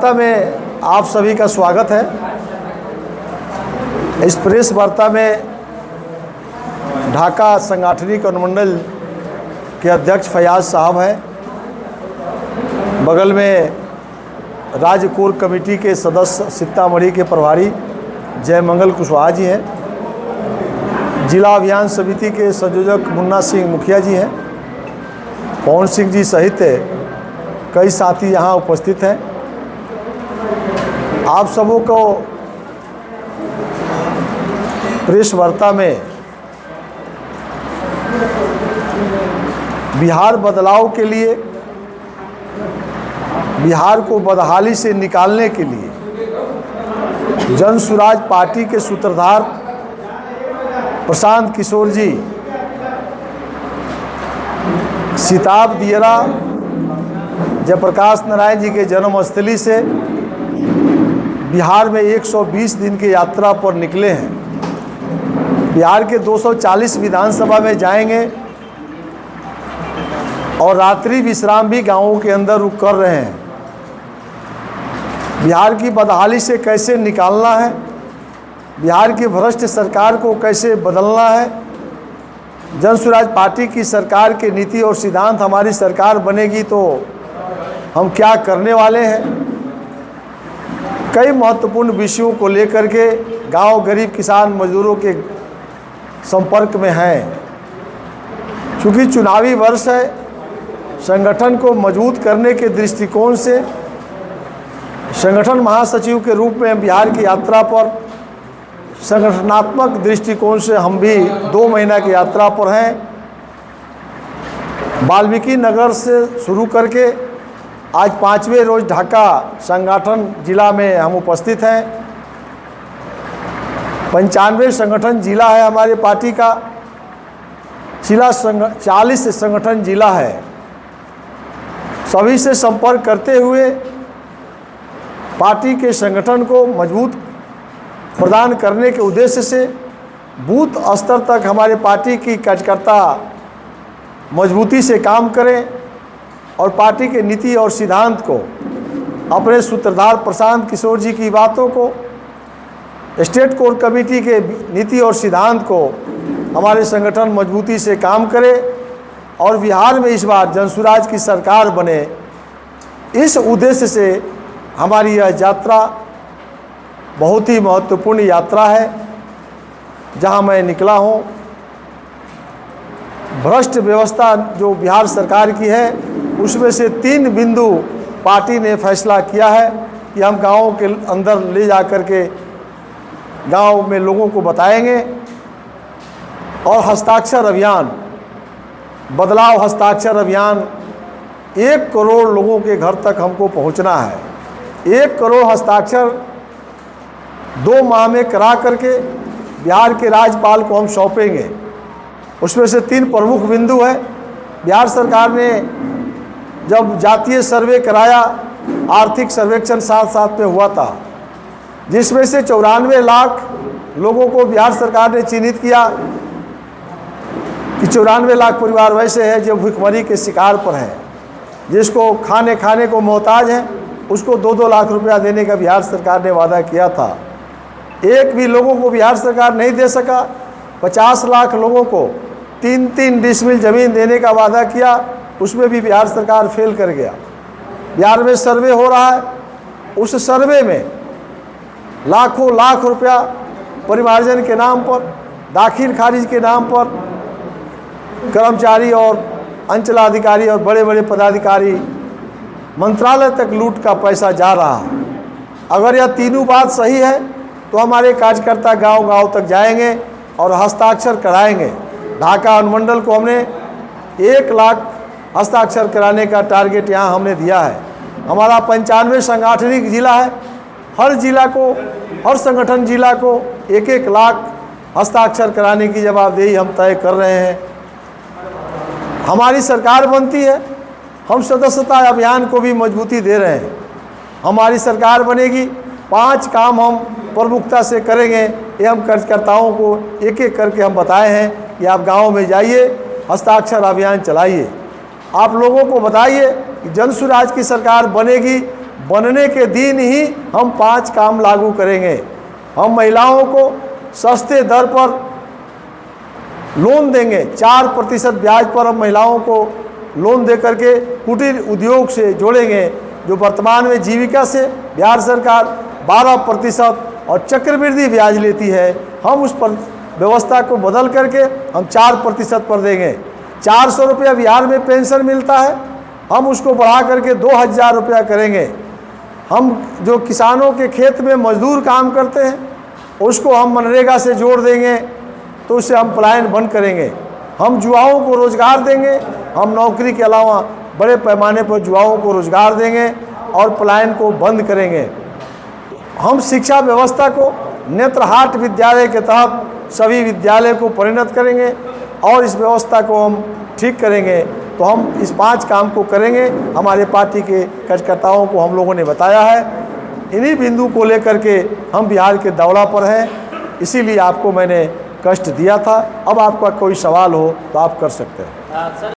वार्ता में आप सभी का स्वागत है। इस प्रेस वार्ता में ढाका सांगठनिक अनुमंडल के अध्यक्ष फयाज साहब हैं, बगल में राज्य कोर कमेटी के सदस्य सीतामढ़ी के प्रभारी जयमंगल कुशवाहा जी हैं, जिला अभियान समिति के संयोजक मुन्ना सिंह मुखिया जी हैं, पवन सिंह जी सहित कई साथी यहाँ उपस्थित हैं। आप सबों को प्रेस वार्ता में बिहार बदलाव के लिए, बिहार को बदहाली से निकालने के लिए जन सुराज पार्टी के सूत्रधार प्रशांत किशोर जी सिताब दियरा जयप्रकाश नारायण जी के जन्मस्थली से बिहार में 120 दिन की यात्रा पर निकले हैं। बिहार के 240 विधानसभा में जाएंगे और रात्रि विश्राम भी गांवों के अंदर रुक कर रहे हैं। बिहार की बदहाली से कैसे निकालना है, बिहार की भ्रष्ट सरकार को कैसे बदलना है, जन सुराज पार्टी की सरकार के नीति और सिद्धांत हमारी सरकार बनेगी तो हम क्या करने वाले हैं, कई महत्वपूर्ण विषयों को लेकर के गांव गरीब किसान मजदूरों के संपर्क में हैं। चूँकि चुनावी वर्ष है, संगठन को मजबूत करने के दृष्टिकोण से संगठन महासचिव के रूप में बिहार की यात्रा पर संगठनात्मक दृष्टिकोण से हम भी 2 महीना की यात्रा पर हैं। वाल्मीकि नगर से शुरू करके आज 5वें रोज ढाका संगठन जिला में हम उपस्थित हैं। 95 संगठन जिला है हमारे पार्टी का, 40 संगठन जिला है। सभी से संपर्क करते हुए पार्टी के संगठन को मजबूत प्रदान करने के उद्देश्य से बूथ स्तर तक हमारे पार्टी की कार्यकर्ता मजबूती से काम करें और पार्टी के नीति और सिद्धांत को, अपने सूत्रधार प्रशांत किशोर जी की बातों को, स्टेट कोर कमेटी के नीति और सिद्धांत को हमारे संगठन मजबूती से काम करे और बिहार में इस बार जनसुराज की सरकार बने। इस उद्देश्य से हमारी यह यात्रा बहुत ही महत्वपूर्ण यात्रा है। जहां मैं निकला हूं, भ्रष्ट व्यवस्था जो बिहार सरकार की है उसमें से 3 बिंदु पार्टी ने फैसला किया है कि हम गाँवों के अंदर ले जा कर के गाँव में लोगों को बताएंगे। और हस्ताक्षर अभियान, बदलाव हस्ताक्षर अभियान 1 करोड़ लोगों के घर तक हमको पहुंचना है। 1 करोड़ हस्ताक्षर 2 माह में करा करके बिहार के राज्यपाल को हम सौंपेंगे। उसमें से 3 प्रमुख बिंदु है। बिहार सरकार ने जब जातीय सर्वे कराया, आर्थिक सर्वेक्षण साथ साथ में हुआ था, जिसमें से 94 लाख लोगों को बिहार सरकार ने चिन्हित किया कि 94 लाख परिवार वैसे हैं जो भुखमरी के शिकार पर हैं, जिसको खाने को मोहताज हैं, उसको 2-2 लाख रुपया देने का बिहार सरकार ने वादा किया था। एक भी लोगों को बिहार सरकार नहीं दे सका। 50 लाख लोगों को 3-3 डिसमिल ज़मीन देने का वादा किया, उसमें भी बिहार सरकार फेल कर गया। बिहार में सर्वे हो रहा है, उस सर्वे में लाखों लाख रुपया परिमार्जन के नाम पर, दाखिल खारिज के नाम पर कर्मचारी और अंचलाधिकारी और बड़े बड़े पदाधिकारी मंत्रालय तक लूट का पैसा जा रहा है। अगर यह तीनों बात सही है तो हमारे कार्यकर्ता गांव-गांव तक जाएंगे और हस्ताक्षर कराएंगे। ढाका अनुमंडल को हमने 1 लाख हस्ताक्षर कराने का टारगेट यहाँ हमने दिया है। हमारा 95 सांगठनिक जिला है, हर जिला को, हर संगठन जिला को 1-1 लाख हस्ताक्षर कराने की जवाबदेही हम तय कर रहे हैं। हमारी सरकार बनती है, हम सदस्यता अभियान को भी मजबूती दे रहे हैं। हमारी सरकार बनेगी, 5 काम हम प्रमुखता से करेंगे। ये हम कार्यकर्ताओं को एक-एक करके हम बताए हैं कि आप गाँव में जाइए, हस्ताक्षर अभियान चलाइए। आप लोगों को बताइए कि जन सुराज की सरकार बनेगी बनने के दिन ही हम 5 काम लागू करेंगे। हम महिलाओं को सस्ते दर पर लोन देंगे, 4% ब्याज पर हम महिलाओं को लोन दे करके कुटीर उद्योग से जोड़ेंगे। जो वर्तमान में जीविका से बिहार सरकार 12% और चक्रवृद्धि ब्याज लेती है, हम उस पर व्यवस्था को बदल करके हम 4% पर देंगे। 400 रुपया बिहार में पेंशन मिलता है, हम उसको बढ़ा करके 2000 रुपया करेंगे। हम जो किसानों के खेत में मजदूर काम करते हैं उसको हम मनरेगा से जोड़ देंगे, तो उससे हम पलायन बंद करेंगे। हम युवाओं को रोजगार देंगे, हम नौकरी के अलावा बड़े पैमाने पर युवाओं को रोजगार देंगे और पलायन को बंद करेंगे। हम शिक्षा व्यवस्था को नेत्रहाट विद्यालय के तहत सभी विद्यालय को परिणत करेंगे और इस व्यवस्था को हम ठीक करेंगे। तो हम इस 5 काम को करेंगे। हमारे पार्टी के कार्यकर्ताओं को हम लोगों ने बताया है। इन्हीं बिंदु को लेकर के हम बिहार के दौरा पर हैं, इसीलिए आपको मैंने कष्ट दिया था। अब आपका कोई सवाल हो तो आप कर सकते हैं।